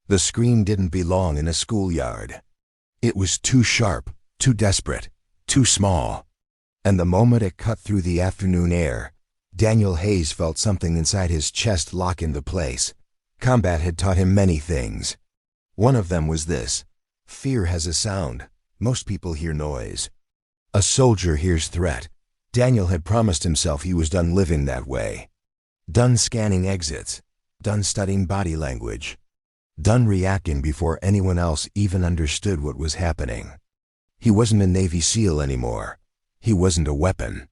The scream didn't belong in a schoolyard. It was too sharp, too desperate, too small. And the moment it cut through the afternoon air, Daniel Hayes felt something inside his chest lock into place. Combat had taught him many things. One of them was this: fear has a sound. Most people hear noise. A soldier hears threat. Daniel had promised himself he was done living that way. Done scanning exits. Done studying body language. Done reacting before anyone else even understood what was happening. He wasn't a Navy SEAL anymore. He wasn't a weapon.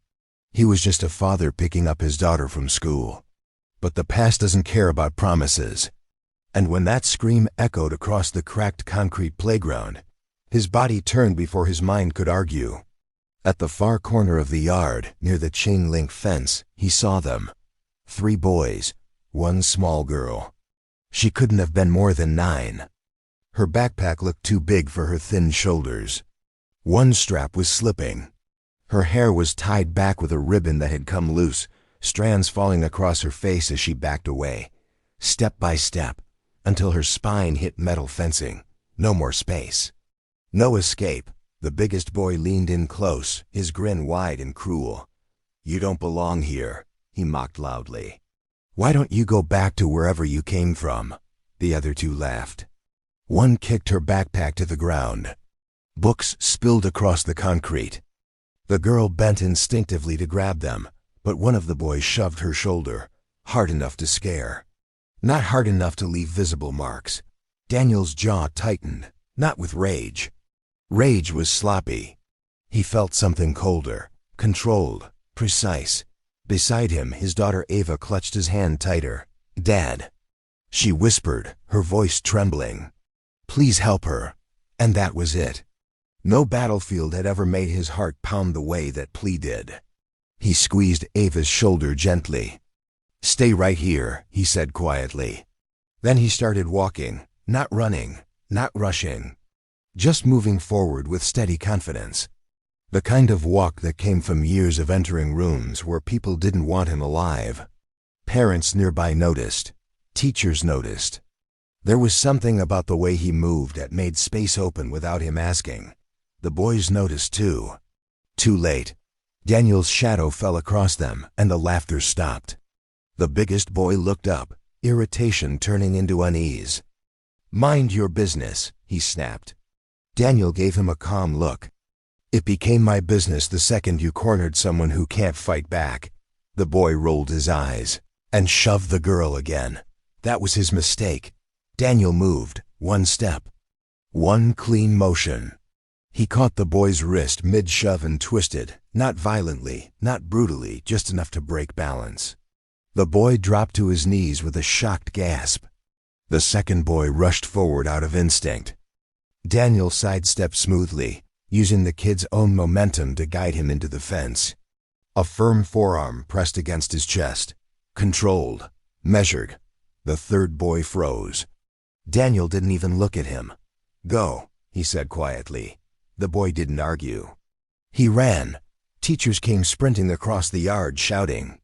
He was just a father picking up his daughter from school. But the past doesn't care about promises. And when that scream echoed across the cracked concrete playground, his body turned before his mind could argue. At the far corner of the yard, near the chain-link fence, he saw them. 3 boys, 1 small girl. She couldn't have been more than 9. Her backpack looked too big for her thin shoulders. One strap was slipping. Her hair was tied back with a ribbon that had come loose, strands falling across her face as she backed away, step by step, until her spine hit metal fencing. No more space. No escape. The biggest boy leaned in close, his grin wide and cruel. "You don't belong here," he mocked loudly. "Why don't you go back to wherever you came from?" The other 2 laughed. One kicked her backpack to the ground. Books spilled across the concrete. The girl bent instinctively to grab them, but one of the boys shoved her shoulder, hard enough to scare. Not hard enough to leave visible marks. Daniel's jaw tightened, not with rage. Rage was sloppy. He felt something colder, controlled, precise. Beside him, his daughter Ava clutched his hand tighter. "Dad," she whispered, her voice trembling. "Please help her." And that was it. No battlefield had ever made his heart pound the way that plea did. He squeezed Ava's shoulder gently. "Stay right here," he said quietly. Then he started walking, not running, not rushing, just moving forward with steady confidence. The kind of walk that came from years of entering rooms where people didn't want him alive. Parents nearby noticed. Teachers noticed. There was something about the way he moved that made space open without him asking. The boys noticed too. Too late. Daniel's shadow fell across them, and the laughter stopped. The biggest boy looked up, irritation turning into unease. "Mind your business," he snapped. Daniel gave him a calm look. "It became my business the second you cornered someone who can't fight back." The boy rolled his eyes and shoved the girl again. That was his mistake. Daniel moved, 1 step. 1 clean motion. He caught the boy's wrist mid-shove and twisted, not violently, not brutally, just enough to break balance. The boy dropped to his knees with a shocked gasp. The second boy rushed forward out of instinct. Daniel sidestepped smoothly, using the kid's own momentum to guide him into the fence. A firm forearm pressed against his chest. Controlled. Measured. The third boy froze. Daniel didn't even look at him. "Go," he said quietly. The boy didn't argue. He ran. Teachers came sprinting across the yard shouting.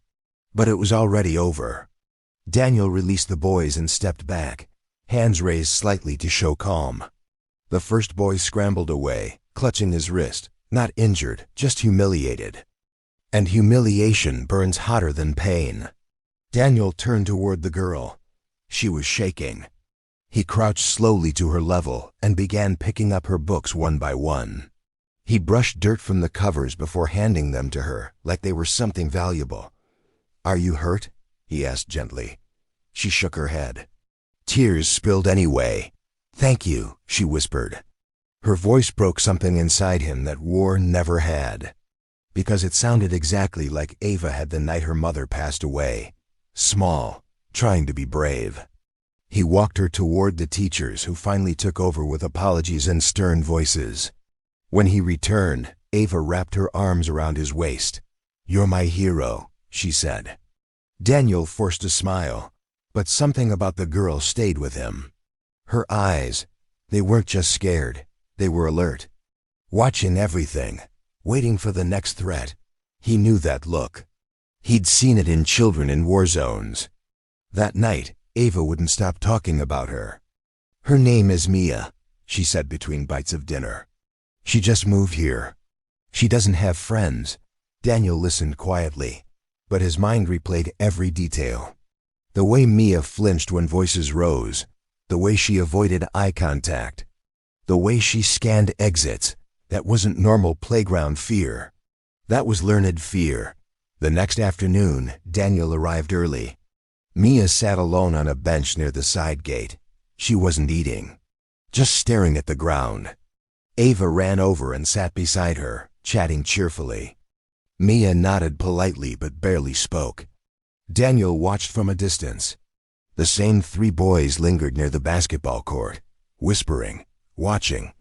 But it was already over. Daniel released the boys and stepped back, hands raised slightly to show calm. The first boy scrambled away, clutching his wrist, not injured, just humiliated. And humiliation burns hotter than pain. Daniel turned toward the girl. She was shaking. He crouched slowly to her level and began picking up her books one by one. He brushed dirt from the covers before handing them to her, like they were something valuable. "Are you hurt?" he asked gently. She shook her head. Tears spilled anyway. "Thank you," she whispered. Her voice broke something inside him that war never had, because it sounded exactly like Ava had the night her mother passed away. Small, trying to be brave. He walked her toward the teachers, who finally took over with apologies and stern voices. When he returned, Ava wrapped her arms around his waist. "You're my hero," she said. Daniel forced a smile, but something about the girl stayed with him. Her eyes, they weren't just scared, they were alert. Watching everything, waiting for the next threat. He knew that look. He'd seen it in children in war zones. That night, Ava wouldn't stop talking about her. Her name is Mia, she said between bites of dinner. She just moved here. She doesn't have friends. Daniel listened quietly, but his mind replayed every detail. The way Mia flinched when voices rose, the way she avoided eye contact, the way she scanned exits. That wasn't normal playground fear. That was learned fear. The next afternoon, Daniel arrived early. Mia sat alone on a bench near the side gate. She wasn't eating, just staring at the ground. Ava ran over and sat beside her, chatting cheerfully. Mia nodded politely but barely spoke. Daniel watched from a distance. The same 3 boys lingered near the basketball court, whispering, watching.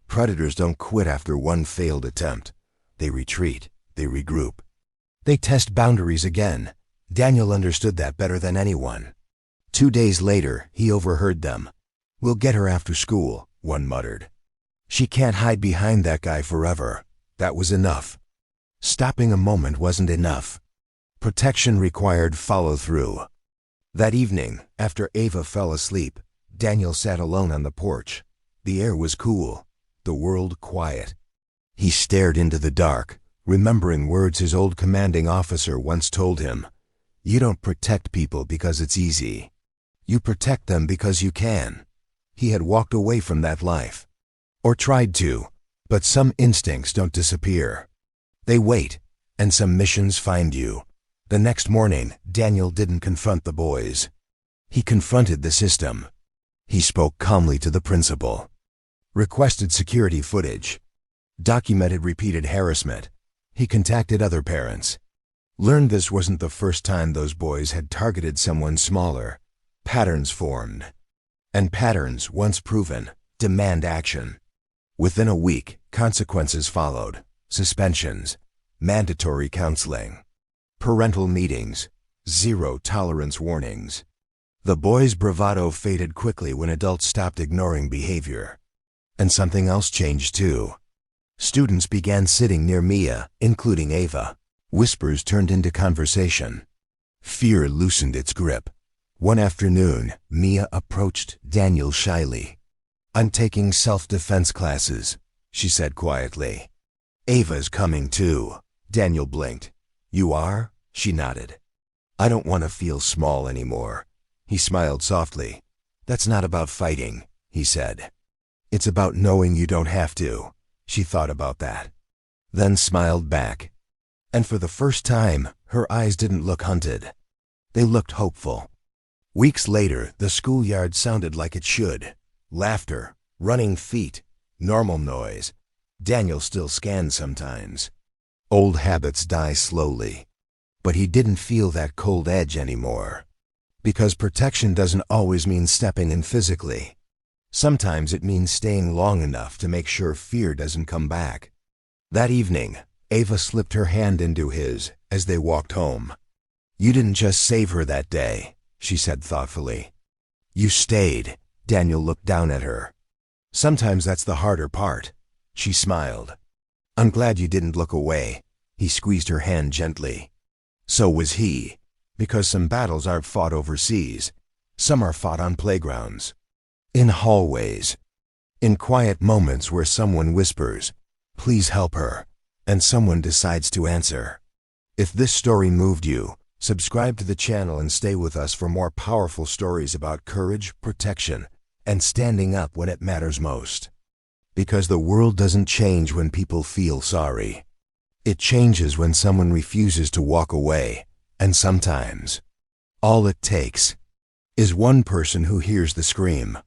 Predators don't quit after one failed attempt. They retreat, they regroup. They test boundaries again. Daniel understood that better than anyone. 2 days later, he overheard them. "We'll get her after school," one muttered. "She can't hide behind that guy forever." That was enough. Stopping a moment wasn't enough. Protection required follow-through. That evening, after Ava fell asleep, Daniel sat alone on the porch. The air was cool, the world quiet. He stared into the dark, remembering words his old commanding officer once told him. "You don't protect people because it's easy. You protect them because you can." He had walked away from that life. Or tried to, but some instincts don't disappear. They wait, and some missions find you. The next morning, Daniel didn't confront the boys. He confronted the system. He spoke calmly to the principal. Requested security footage. Documented repeated harassment. He contacted other parents. Learned this wasn't the first time those boys had targeted someone smaller. Patterns formed. And patterns, once proven, demand action. Within a week, consequences followed. Suspensions. Mandatory counseling. Parental meetings. Zero tolerance warnings. The boys' bravado faded quickly when adults stopped ignoring behavior. And something else changed too. Students began sitting near Mia, including Ava. Whispers turned into conversation. Fear loosened its grip. One afternoon, Mia approached Daniel shyly. "I'm taking self-defense classes," she said quietly. "Ava's coming too." Daniel blinked. "You are?" She nodded. "I don't want to feel small anymore." He smiled softly. "That's not about fighting," he said. "It's about knowing you don't have to." She thought about that, then smiled back. And for the first time, her eyes didn't look hunted. They looked hopeful. Weeks later, the schoolyard sounded like it should. Laughter, running feet, normal noise. Daniel still scanned sometimes. Old habits die slowly. But he didn't feel that cold edge anymore. Because protection doesn't always mean stepping in physically. Sometimes it means staying long enough to make sure fear doesn't come back. That evening, Ava slipped her hand into his as they walked home. "You didn't just save her that day," she said thoughtfully. "You stayed." Daniel looked down at her. "Sometimes that's the harder part." She smiled. "I'm glad you didn't look away." He squeezed her hand gently. So was he. Because some battles aren't fought overseas. Some are fought on playgrounds. In hallways. In quiet moments where someone whispers, "Please help her," and someone decides to answer. If this story moved you, subscribe to the channel and stay with us for more powerful stories about courage, protection, and standing up when it matters most. Because the world doesn't change when people feel sorry. It changes when someone refuses to walk away, and sometimes, all it takes is one person who hears the scream.